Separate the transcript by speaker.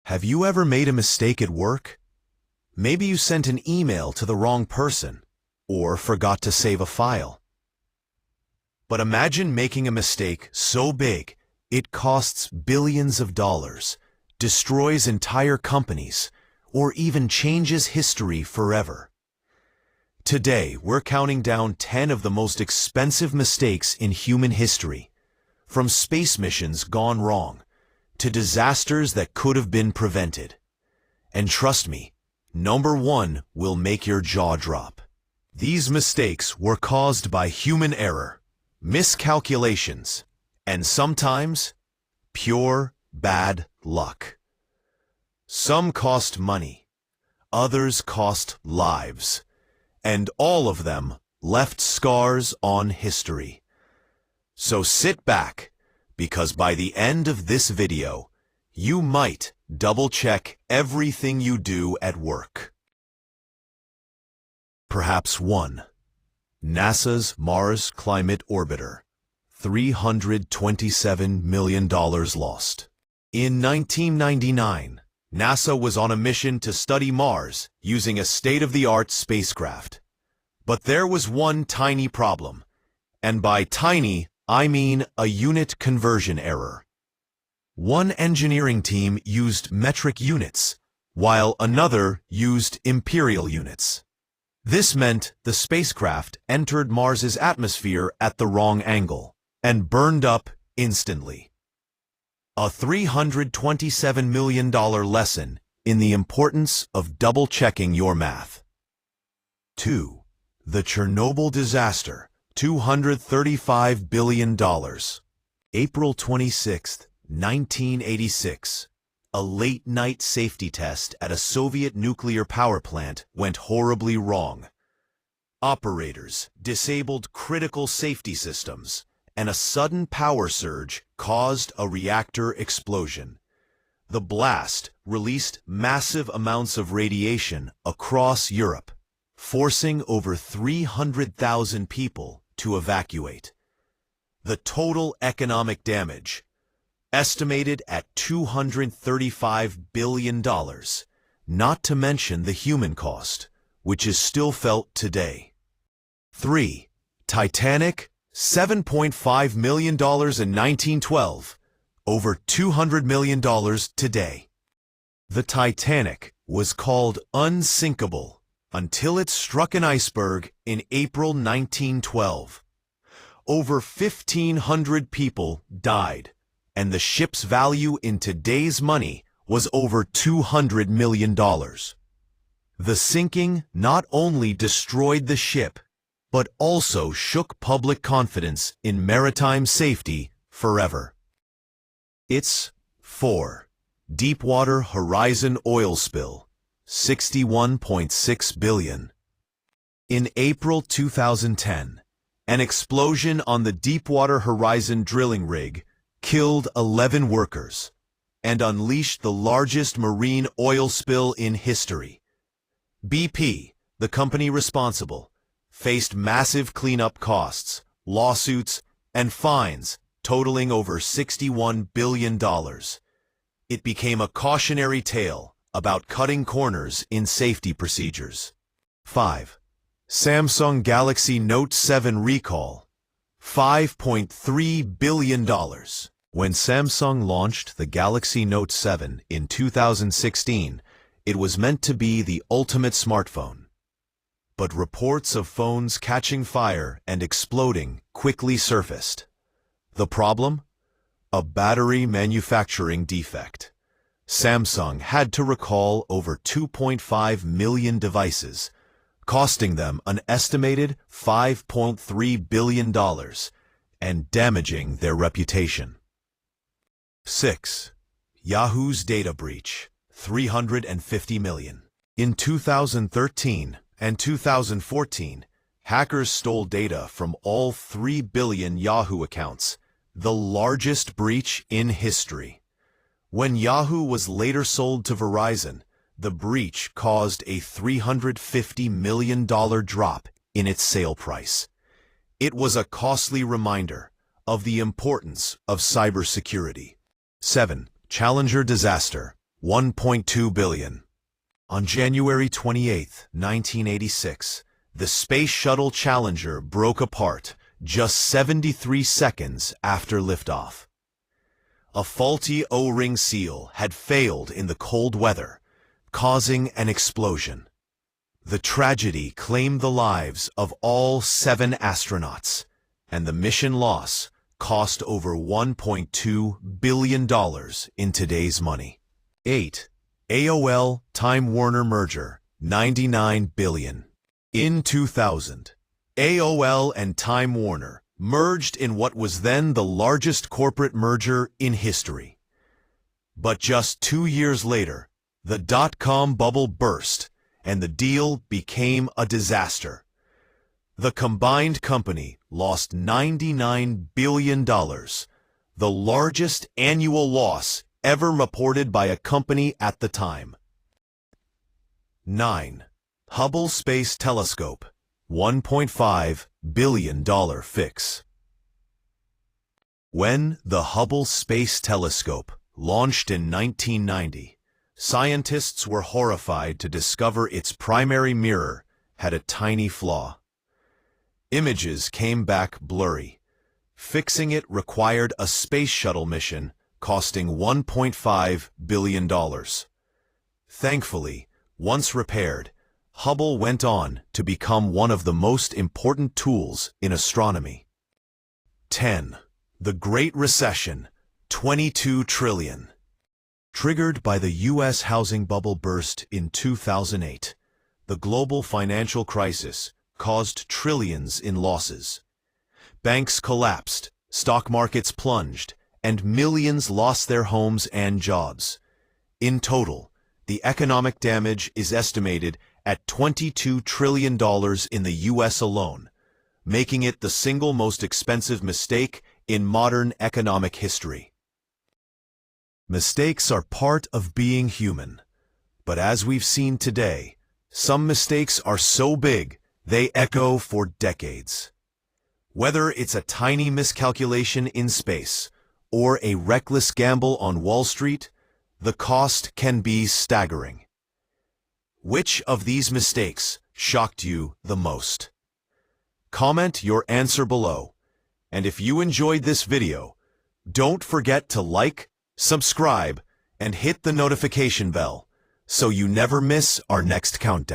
Speaker 1: Have you ever made a mistake at work? Maybe you sent an email to the wrong person, or forgot to save a file. But imagine making a mistake so big, it costs billions of dollars, destroys entire companies, or even changes history forever. Today, we're counting down 10 of the most expensive mistakes in human history, from space missions gone wrong, to disasters that could have been prevented. And trust me, number 1 will make your jaw drop. These mistakes were caused by human error, miscalculations, and sometimes pure bad luck. Some cost money, others cost lives, and all of them left scars on history. So sit back, because by the end of this video, you might double-check everything you do at work. Perhaps 1. NASA's Mars Climate Orbiter. $327 million lost. In 1999, NASA was on a mission to study Mars using a state-of-the-art spacecraft. But there was one tiny problem, and by tiny, I mean a unit conversion error. One engineering team used metric units, while another used imperial units. This meant the spacecraft entered Mars's atmosphere at the wrong angle and burned up instantly. A $327 million lesson in the importance of double-checking your math. 2. The Chernobyl Disaster. $235 billion. April 26, 1986. A late-night safety test at a Soviet nuclear power plant went horribly wrong. Operators disabled critical safety systems, and a sudden power surge caused a reactor explosion. The blast released massive amounts of radiation across Europe, forcing over 300,000 people to evacuate. The total economic damage, estimated at $235 billion, not to mention the human cost, which is still felt today. 3. Titanic, $7.5 million in 1912, over $200 million today. The Titanic was called unsinkable until it struck an iceberg in April 1912. Over 1,500 people died, and the ship's value in today's money was over $200 million. The sinking not only destroyed the ship, but also shook public confidence in maritime safety forever. It's 4. Deepwater Horizon oil spill. $61.6 billion. In April 2010, an explosion on the Deepwater Horizon drilling rig killed 11 workers and unleashed the largest marine oil spill in history. BP, the company responsible, faced massive cleanup costs, lawsuits, and fines totaling over $61 billion. It became a cautionary tale about cutting corners in safety procedures. 5. Samsung Galaxy Note 7 recall. $5.3 billion. When Samsung launched the Galaxy Note 7 in 2016, it was meant to be the ultimate smartphone. But reports of phones catching fire and exploding quickly surfaced. The problem? A battery manufacturing defect. Samsung had to recall over 2.5 million devices, costing them an estimated $5.3 billion and damaging their reputation. 6. Yahoo's data breach. $350 million. In 2013 and 2014, hackers stole data from all 3 billion Yahoo accounts, the largest breach in history. When Yahoo was later sold to Verizon, the breach caused a $350 million drop in its sale price. It was a costly reminder of the importance of cybersecurity. 7. Challenger Disaster. 1.2 billion. On January 28, 1986, the Space Shuttle Challenger broke apart just 73 seconds after liftoff. A faulty O-ring seal had failed in the cold weather, causing an explosion. The tragedy claimed the lives of all 7 astronauts, and the mission loss cost over $1.2 billion in today's money. 8. AOL-Time Warner merger, $99 billion. In 2000, AOL and Time Warner merged in what was then the largest corporate merger in history. But just 2 years later, the dot-com bubble burst, and the deal became a disaster. The combined company lost $99 billion, the largest annual loss ever reported by a company at the time. 9. Hubble Space Telescope, $1.5 billion fix. When the Hubble Space Telescope launched in 1990, scientists were horrified to discover its primary mirror had a tiny flaw. Images came back blurry. Fixing it required a space shuttle mission costing $1.5 billion. Thankfully, once repaired, Hubble went on to become one of the most important tools in astronomy. 10. The Great Recession, $22 trillion. Triggered by the U.S. housing bubble burst in 2008, the global financial crisis caused trillions in losses. Banks collapsed, stock markets plunged, and millions lost their homes and jobs. In total, the economic damage is estimated at $22 trillion in the U.S. alone, making it the single most expensive mistake in modern economic history. Mistakes are part of being human, but as we've seen today, some mistakes are so big they echo for decades. Whether it's a tiny miscalculation in space or a reckless gamble on Wall Street, the cost can be staggering. Which of these mistakes shocked you the most? Comment your answer below, and if you enjoyed this video, don't forget to like, subscribe, and hit the notification bell so you never miss our next countdown.